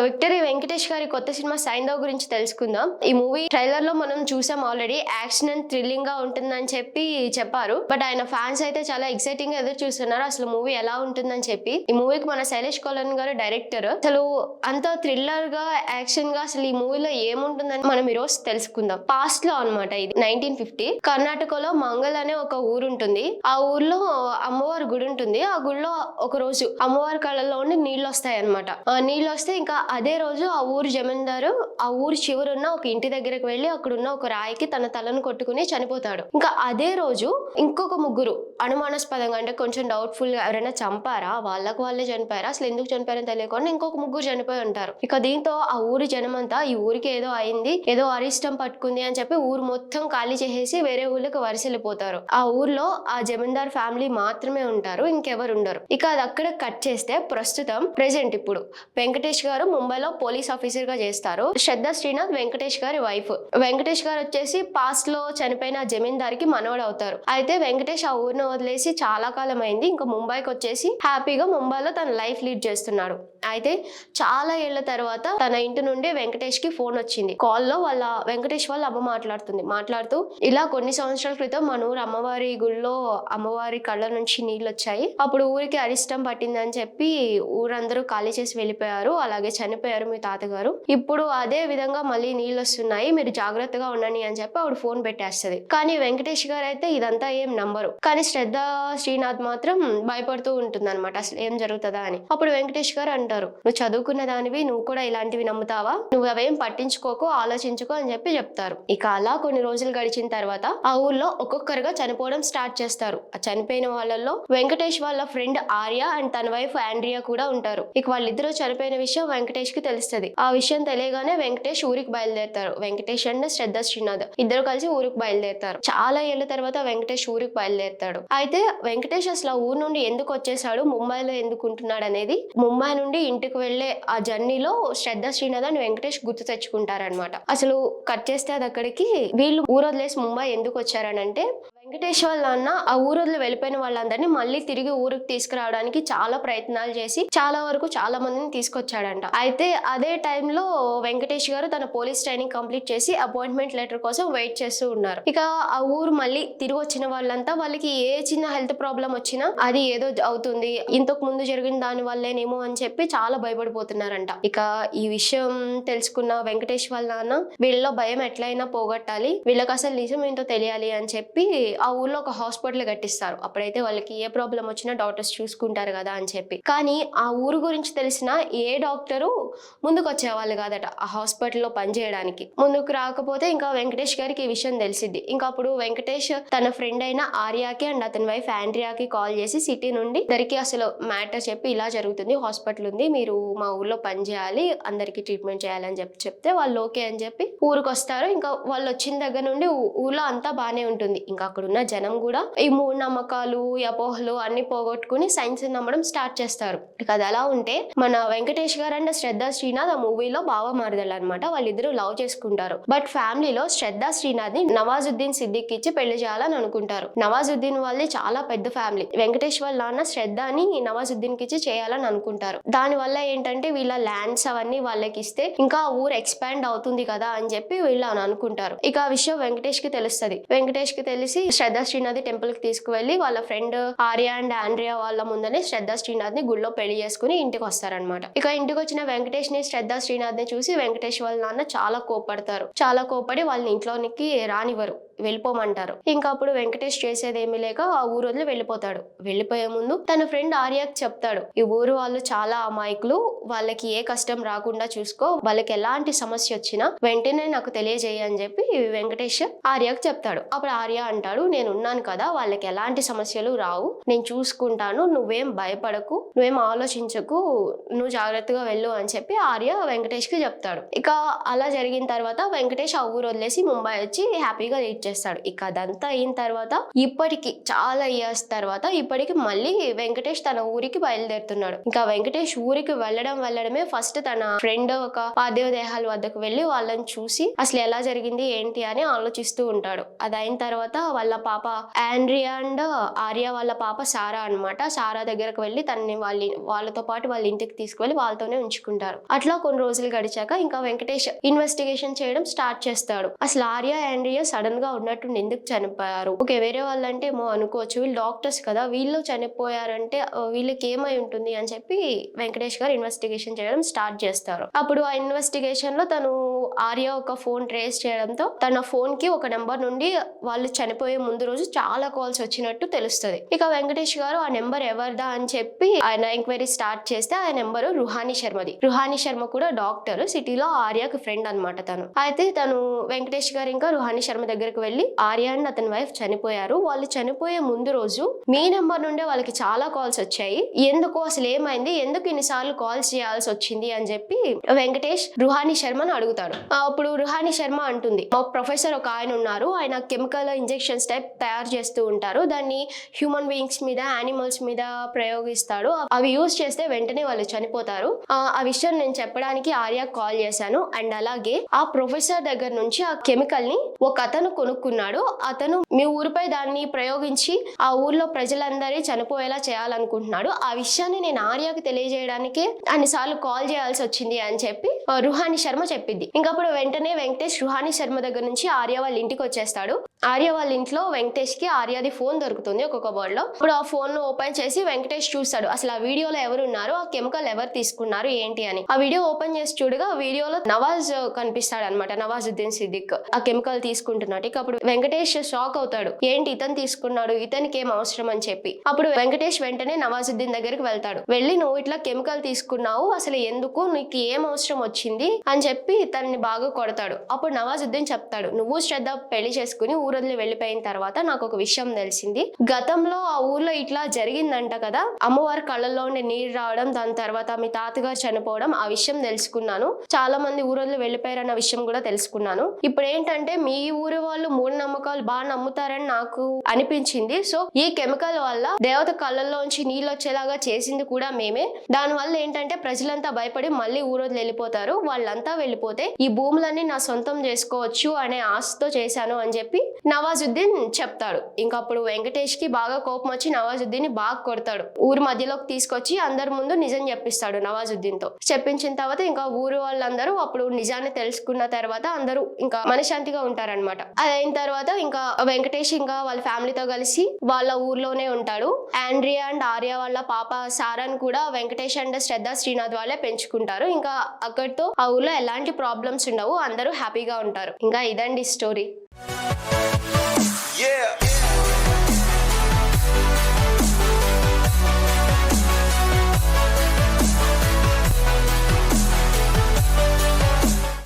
Victory Venkatesh గారి కొత్త cinema Saindhav గురించి తెలుసుకుందాం. ఈ మూవీ ట్రైలర్ లో మనం చూసాం ఆల్రెడీ. యాక్షన్ అండ్ థ్రిల్లింగ్ గా ఉంటుందని చెప్పారు. బట్ ఆయన ఫ్యాన్స్ అయితే చాలా ఎక్సైటింగ్ గా ఎదురు చూస్తున్నారు అసలు మూవీ ఎలా ఉంటుందని చెప్పి. ఈ మూవీకి మన శైలేష్ కొలన్ గారు డైరెక్టర్. అసలు అంత థ్రిల్లర్ గా యాక్షన్ గా అసలు ఈ మూవీలో ఏముంటుందని మనం ఈ రోజు తెలుసుకుందాం. పాస్ట్ లో అనమాట ఇది 1950 కర్ణాటకలో మంగళ్ అనే ఒక ఊరు ఉంటుంది. ఆ ఊర్లో అమ్మవారి గుడి ఉంటుంది. ఆ గుడిలో ఒక రోజు అమ్మవారి కళ్ళలో ఉండి నీళ్ళు వస్తాయి అనమాట. నీళ్ళు వస్తే ఇంకా అదే రోజు ఆ ఊరు జమీందారు ఆ ఊరు చివరున్న ఒక ఇంటి దగ్గరకు వెళ్లి అక్కడున్న ఒక రాయికి తన తలను కొట్టుకుని చనిపోతాడు. ఇంకా అదే రోజు ఇంకొక ముగ్గురు అనుమానాస్పదంగా, అంటే కొంచెం డౌట్ఫుల్ గా ఎవరైనా చంపారా, వాళ్ళే చనిపోయారా, అసలు ఎందుకు చనిపోయారని తెలియకుండా ఇంకొక ముగ్గురు చనిపోయి ఉంటారు. ఇక దీంతో ఆ ఊరి జనమంతా ఈ ఊరికి ఏదో అయింది, ఏదో అరిష్టం పట్టుకుంది అని చెప్పి ఊరు మొత్తం ఖాళీ చేసేసి వేరే ఊళ్ళకి వలసెళ్ళిపోతారు. ఆ ఊర్లో ఆ జమీందార్ ఫ్యామిలీ మాత్రమే ఉంటారు, ఇంకెవరు ఉండరు. ఇక అది అక్కడ కట్ చేస్తే ప్రస్తుతం ప్రెసెంట్ ఇప్పుడు వెంకటేష్ గారు ముంబైలో పోలీస్ ఆఫీసర్ గా చేస్తారు. శ్రద్ధ శ్రీనాథ్ వెంకటేష్ గారి వైఫ్. వెంకటేష్ గారు వచ్చేసి పాస్ట్ లో చనిపోయిన జమీందారికి మనవడు అవుతారు. అయితే వెంకటేష్ ఆ ఊరిని వదిలేసి చాలా కాలం అయింది. ఇంకా ముంబైకి వచ్చేసి హ్యాపీగా ముంబైలో తన లైఫ్ లీడ్ చేస్తున్నాడు. అయితే చాలా ఏళ్ల తర్వాత తన ఇంటి నుండి వెంకటేష్ కి ఫోన్ వచ్చింది. కాల్లో వెంకటేష్ వాళ్ళ అమ్మ మాట్లాడుతూ ఇలా కొన్ని సంవత్సరాల క్రితం మన ఊరు అమ్మవారి గుళ్ళో అమ్మవారి కళ్ళ నుంచి నీళ్ళు వచ్చాయి, అప్పుడు ఊరికి అరిష్టం పట్టిందని చెప్పి ఊరందరూ ఖాళీ చేసి వెళ్ళిపోయారు, అలాగే చనిపోయారు మీ తాతగారు. ఇప్పుడు అదే విధంగా మళ్ళీ నీళ్ళు వస్తున్నాయి, మీరు జాగ్రత్తగా ఉండండి అని చెప్పి ఆవిడ ఫోన్ పెట్టేస్తుంది. కానీ వెంకటేష్ గారు అయితే ఇదంతా ఏం నంబరు. కానీ శ్రద్ధ శ్రీనాథ్ మాత్రం భయపడుతూ ఉంటుంది అనమాట, అసలు ఏం జరుగుతుందా అని. అప్పుడు వెంకటేష్ గారు అంటారు, నువ్వు చదువుకున్న దానివి, నువ్వు కూడా ఇలాంటివి నమ్ముతావా, నువ్వు అవేం పట్టించుకోకు, ఆలోచించుకో అని చెప్పి చెప్తారు. ఇక అలా కొన్ని రోజులు గడిచిన తర్వాత ఆ ఊర్లో ఒక్కొక్కరుగా చనిపోవడం స్టార్ట్ చేస్తారు. ఆ చనిపోయిన వాళ్ళల్లో వెంకటేష్ వాళ్ళ ఫ్రెండ్ ఆర్య అండ్ తన వైఫ్ ఆండ్రియా కూడా ఉంటారు. ఇక వాళ్ళిద్దరూ చనిపోయిన విషయం వెంకటేష్ కి తెలుస్తుంది. ఆ విషయం తెలియగానే వెంకటేష్ ఊరికి బయలుదేరుతారు. వెంకటేష్ అండ్ శ్రద్ధ శ్రీనాథ్ ఇద్దరు కలిసి ఊరికి బయలుదేరుతారు. చాలా ఏళ్ల తర్వాత వెంకటేష్ ఊరికి బయలుదేరుతాడు. అయితే వెంకటేష్ అసలు ఆ ఊరు నుండి ఎందుకు వచ్చేసాడు, ముంబైలో ఎందుకు ఉంటున్నాడు అనేది, ముంబై నుండి ఇంటికి వెళ్లే ఆ జర్నీలో శ్రద్ధ శ్రీనాథ్ అని వెంకటేష్ గుర్తు తెచ్చుకుంటారనమాట. అసలు కట్ చేస్తే అది అక్కడికి వీళ్ళు ఊరు వదిలేసి ముంబై ఎందుకు వచ్చారనంటే, వెంకటేష్ వాళ్ళ నాన్న ఆ ఊరోళ్ళు వెళ్ళిపోయిన వాళ్ళందరినీ మళ్ళీ తిరిగి ఊరికి తీసుకురావడానికి చాలా ప్రయత్నాలు చేసి చాలా వరకు చాలా మందిని తీసుకొచ్చాడంట. అయితే అదే టైంలో వెంకటేష్ గారు తన పోలీస్ ట్రైనింగ్ కంప్లీట్ చేసి అపాయింట్మెంట్ లెటర్ కోసం వెయిట్ చేస్తూ ఉన్నారు. ఇక ఆ ఊరు మళ్ళీ తిరిగి వచ్చిన వాళ్ళంతా వాళ్ళకి ఏ చిన్న హెల్త్ ప్రాబ్లం వచ్చినా అది ఏదో అవుతుంది, ఇంతకు ముందు జరిగిన దాని వల్లేనేమో అని చెప్పి చాలా భయపడిపోతున్నారంట. ఇక ఈ విషయం తెలుసుకున్న వెంకటేష్ వాళ్ళ నాన్న వీళ్ళలో భయం ఎట్లయినా పోగొట్టాలి, వీళ్ళకి అసలు నిజం ఏంటో తెలియాలి అని చెప్పి ఆ ఊర్లో ఒక హాస్పిటల్ కట్టిస్తారు. అప్పుడైతే వాళ్ళకి ఏ ప్రాబ్లం వచ్చినా డాక్టర్స్ చూసుకుంటారు కదా అని చెప్పి. కానీ ఆ ఊరు గురించి తెలిసిన ఏ డాక్టరు ముందుకు వచ్చేవాళ్ళు కాదట ఆ హాస్పిటల్లో పనిచేయడానికి. ముందుకు రాకపోతే ఇంకా వెంకటేష్ గారికి ఈ విషయం తెలిసింది. ఇంకా అప్పుడు వెంకటేష్ తన ఫ్రెండ్ అయిన ఆర్యాకి అండ్ అతని వైఫ్ ఆండ్రియాకి కాల్ చేసి సిటీ నుండి ఇద్దరికి అసలు మ్యాటర్ చెప్పి, ఇలా జరుగుతుంది, హాస్పిటల్ ఉంది, మీరు మా ఊర్లో పని చేయాలి, అందరికి ట్రీట్మెంట్ చేయాలని చెప్తే వాళ్ళు ఓకే అని చెప్పి ఊరికి వస్తారు. ఇంకా వాళ్ళు వచ్చిన దగ్గర నుండి ఊర్లో అంతా బానే ఉంటుంది. ఇంకా అక్కడ ఉన్న జనం కూడా ఈ మూఢనమ్మకాలు, ఈ అపోహలు అన్ని పోగొట్టుకుని సైన్స్ నమ్మడం స్టార్ట్ చేస్తారు. ఇక అది అలా ఉంటే మన వెంకటేష్ గారు అండ్ శ్రద్ధ శ్రీనాథ్ ఆ మూవీలో బావ మరదలు అనమాట, వాళ్ళిద్దరూ లవ్ చేసుకుంటారు. బట్ ఫ్యామిలీలో శ్రద్ధ శ్రీనాథ్ ని నవాజుద్దీన్ సిద్దిక్ ఇచ్చి పెళ్లి చేయాలని అనుకుంటారు. నవాజుద్దీన్ వాళ్ళది చాలా పెద్ద ఫ్యామిలీ. వెంకటేష్ వాళ్ళ నాన్న శ్రద్ధని నవాజుద్దీన్ కి ఇచ్చి చేయాలని అనుకుంటారు. దాని వల్ల ఏంటంటే వీళ్ళ ల్యాండ్స్ అవన్నీ వాళ్ళకి ఇస్తే ఇంకా ఊరు ఎక్స్పాండ్ అవుతుంది కదా అని చెప్పి వీళ్ళు అని అనుకుంటారు. ఇక ఆ విషయం వెంకటేష్ కి తెలుస్తుంది. వెంకటేష్ కి తెలిసి శ్రద్ధ శ్రీనాథ్ టెంపుల్ కి తీసుకువెళ్లి వాళ్ళ ఫ్రెండ్ ఆర్య అండ్ ఆండ్రియా వాళ్ళ ముందనే శ్రద్ధ శ్రీనాథ్ ని గుళ్ళో పెళ్లి చేసుకుని ఇంటికి వస్తారనమాట. ఇక ఇంటికి వచ్చిన వెంకటేష్ ని శ్రద్ధ శ్రీనాథ్ ని చూసి వెంకటేష్ వాళ్ళ నాన్న చాలా కోపడతారు. చాలా కోపడి వాళ్ళని ఇంట్లోనికి రానివ్వరు, వెళ్ళిపోమంటారు. ఇంకా అప్పుడు వెంకటేష్ చేసేది ఏమీ లేక ఆ ఊరు వదిలి వెళ్ళిపోతాడు. వెళ్ళిపోయే ముందు తన ఫ్రెండ్ ఆర్యకి చెప్తాడు, ఈ ఊరు వాళ్ళు చాలా అమాయకులు, వాళ్ళకి ఏ కష్టం రాకుండా చూసుకో, వాళ్ళకి ఎలాంటి సమస్య వచ్చినా వెంటనే నాకు తెలియజేయి అని చెప్పి వెంకటేష్ ఆర్యకి చెప్తాడు. అప్పుడు ఆర్య అంటాడు, నేను ఉన్నాను కదా, వాళ్ళకి ఎలాంటి సమస్యలు రావు, నేను చూసుకుంటాను, నువ్వేం భయపడకు, నువ్వేం ఆలోచించకు, నువ్వు జాగ్రత్తగా వెళ్ళు అని చెప్పి ఆర్య వెంకటేష్ కి చెప్తాడు. ఇక అలా జరిగిన తర్వాత వెంకటేష్ ఆ ఊరు వదిలేసి ముంబై వచ్చి హ్యాపీగా లీడ్ చేస్తాడు. ఇక అదంతా అయిన తర్వాత ఇప్పటికి చాలా ఇయర్స్ తర్వాత ఇప్పటికి మళ్ళీ వెంకటేష్ తన ఊరికి బయలుదేరుతున్నాడు. ఇంకా వెంకటేష్ ఊరికి వెళ్ళడమే ఫస్ట్ తన ఫ్రెండ్ ఒక పార్థివ దేహాల వద్దకు వెళ్ళి వాళ్ళని చూసి అసలు ఎలా జరిగింది ఏంటి అని ఆలోచిస్తూ ఉంటాడు. అది అయిన తర్వాత వాళ్ళ పాప ఆండ్రియా అండ్ ఆర్య వాళ్ళ పాప సారా అన్నమాట. సారా దగ్గరకు వెళ్ళి తనని వాళ్ళతో పాటు వాళ్ళ ఇంటికి తీసుకువెళ్ళి వాళ్ళతోనే ఉంచుకుంటారు. అట్లా కొన్ని రోజులు గడిచాక ఇంకా వెంకటేష్ ఇన్వెస్టిగేషన్ చేయడం స్టార్ట్ చేస్తాడు. అసలు ఆర్య ఆండ్రియా సడన్ గా ఉన్నట్టుండి ఎందుకు చనిపోయారు, ఓకే వేరే వాళ్ళంటే ఏమో అనుకోవచ్చు, వీళ్ళు డాక్టర్స్ కదా, వీళ్ళు చనిపోయారంటే వీళ్ళకి ఏమై ఉంటుంది అని చెప్పి వెంకటేష్ గారు ఇన్వెస్టిగేషన్ చేయడం స్టార్ట్ చేస్తారు. అప్పుడు ఆ ఇన్వెస్టిగేషన్ లో తను ఆర్య ఒక ఫోన్ ట్రేస్ చేయడంతో తన ఫోన్ కి ఒక నెంబర్ నుండి వాళ్ళు చనిపోయే ముందు రోజు చాలా కాల్స్ వచ్చినట్టు తెలుస్తుంది. ఇక వెంకటేష్ గారు ఆ నెంబర్ ఎవరిదా అని చెప్పి ఆయన ఎంక్వైరీ స్టార్ట్ చేస్తే ఆ నెంబర్ రుహానీ శర్మది. రుహానీ శర్మ కూడా డాక్టర్, సిటీలో ఆర్యకి ఫ్రెండ్ అనమాట తను. అయితే తను వెంకటేష్ గారు ఇంకా రుహానీ శర్మ దగ్గరకు వెళ్ళి ఆర్య అండ్ అతని వైఫ్ చనిపోయారు, వాళ్ళు చనిపోయే ముందు రోజు మీ నెంబర్ నుండే వాళ్ళకి చాలా కాల్స్ వచ్చాయి, ఎందుకు అసలు ఏమైంది, ఎందుకు ఇన్నిసార్లు కాల్స్ చేయాల్సి వచ్చింది అని చెప్పి వెంకటేష్ రుహానీ శర్మను అడుగుతాడు. అప్పుడు రుహానీ శర్మ అంటుంది, మా ప్రొఫెసర్ ఒక ఆయన ఉన్నారు, ఆయన కెమికల్ ఇంజెక్షన్స్ టైప్ తయారు చేస్తూ ఉంటారు, దాన్ని హ్యూమన్ బీయింగ్స్ మీద యానిమల్స్ మీద ప్రయోగిస్తాడు, అవి యూజ్ చేస్తే వెంటనే వాళ్ళు చనిపోతారు. ఆ విషయం నేను చెప్పడానికి ఆర్య కాల్ చేశాను, అండ్ అలాగే ఆ ప్రొఫెసర్ దగ్గర నుంచి ఆ కెమికల్ ని ఒక అతను కొనుక్కున్నాడు, అతను మీ ఊరిపై దాన్ని ప్రయోగించి ఆ ఊర్లో ప్రజలందరి చనిపోయేలా చేయాలనుకుంటున్నాడు, ఆ విషయాన్ని నేను ఆర్యకి తెలియజేయడానికి అన్నిసార్లు కాల్ చేయాల్సి వచ్చింది అని చెప్పి రుహానీ శర్మ చెప్పింది. ఇంకప్పుడు వెంటనే వెంకటేష్ రుహానీ శర్మ దగ్గర నుంచి ఆర్య వాళ్ళ ఇంటికి వచ్చేస్తాడు. ఆర్య వాళ్ళ ఇంట్లో వెంకటేష్ కి ఆర్యది ఫోన్ దొరుకుతుంది ఒక కబోర్డ్ లో. ఇప్పుడు ఆ ఫోన్ ను ఓపెన్ చేసి వెంకటేష్ చూస్తాడు, అసలు ఆ వీడియోలో ఎవరు ఉన్నారు, ఆ కెమికల్ ఎవరు తీసుకున్నారు ఏంటి అని. ఆ వీడియో ఓపెన్ చేసి చూడగా ఆ వీడియోలో నవాజ్ కనిపిస్తాడు అనమాట, నవాజుద్దీన్ సిద్దిక్ ఆ కెమికల్ తీసుకుంటున్నట్టు. ఇక అప్పుడు వెంకటేష్ షాక్ అవుతాడు, ఏంటి ఇతను తీసుకున్నాడు, ఇతనికి ఏం అవసరం అని చెప్పి. అప్పుడు వెంకటేష్ వెంటనే నవాజుద్దీన్ దగ్గరికి వెళ్తాడు, వెళ్ళి నువ్వు ఇట్లా కెమికల్ తీసుకున్నావు, అసలు ఎందుకు, నీకు ఏం అవసరం వచ్చింది అని చెప్పి తనని బాగా కొడతాడు. అప్పుడు నవాజుద్దీన్ చెప్తాడు, నువ్వు శ్రద్ధ పెళ్లి చేసుకుని ఊరొదిలి వెళ్ళిపోయిన తర్వాత నాకు ఒక విషయం తెలిసింది, గతంలో ఆ ఊర్లో ఇట్లా జరిగిందంట కదా, అమ్మవారి కళ్ళల్లో ఉండే నీరు రావడం, దాని తర్వాత మీ తాతగారు చనిపోవడం, ఆ విషయం తెలుసుకున్నాను, చాలా మంది ఊరొదిలి వెళ్ళిపోయారన్న విషయం కూడా తెలుసుకున్నాను. ఇప్పుడు ఏంటంటే మీ ఊరి వాళ్ళు మూఢనమ్మకాలు బాగా నమ్ముతారని నాకు అనిపించింది, సో ఈ కెమికల్ వల్ల దేవత కళ్ళల్లోంచి నీళ్ళు వచ్చేలాగా చేసింది కూడా మేమే, దాని వల్ల ఏంటంటే ప్రజలంతా భయపడి మళ్ళీ ఊరొదిలి వెళ్ళిపోతారు, వాళ్ళంతా వెళ్ళిపోతే ఈ భూములన్నీ నా సొంతం చేసుకోవచ్చు అనే ఆశతో చేశాను అని చెప్పి నవాజుద్దీన్ చెప్తాడు. ఇంకా అప్పుడు వెంకటేష్ కి బాగా కోపం వచ్చి నవాజుద్దీన్ ని బాగా కొడతాడు, ఊరు మధ్యలోకి తీసుకొచ్చి అందరి ముందు నిజం చెప్పిస్తాడు నవాజుద్దీన్ తో. చెప్పించిన తర్వాత ఇంకా ఊరు వాళ్ళందరూ అప్పుడు నిజాన్ని తెలుసుకున్న తర్వాత అందరూ ఇంకా మనశాంతిగా ఉంటారనమాట. అదైన తర్వాత ఇంకా వెంకటేష్ ఇంకా వాళ్ళ ఫ్యామిలీతో కలిసి వాళ్ళ ఊర్లోనే ఉంటాడు. ఆండ్రియా అండ్ ఆర్య వాళ్ళ పాప సారాను కూడా వెంకటేష్ అండ్ శ్రద్ధ శ్రీనాథ్ వాళ్ళే పెంచుకుంటారు. ఇంకా అక్కడితో ఆ ఊర్లో ఎలాంటి ప్రాబ్లమ్స్ ఉండవు, అందరూ హ్యాపీగా ఉంటారు. ఇంకా ఇదండి స్టోరీ.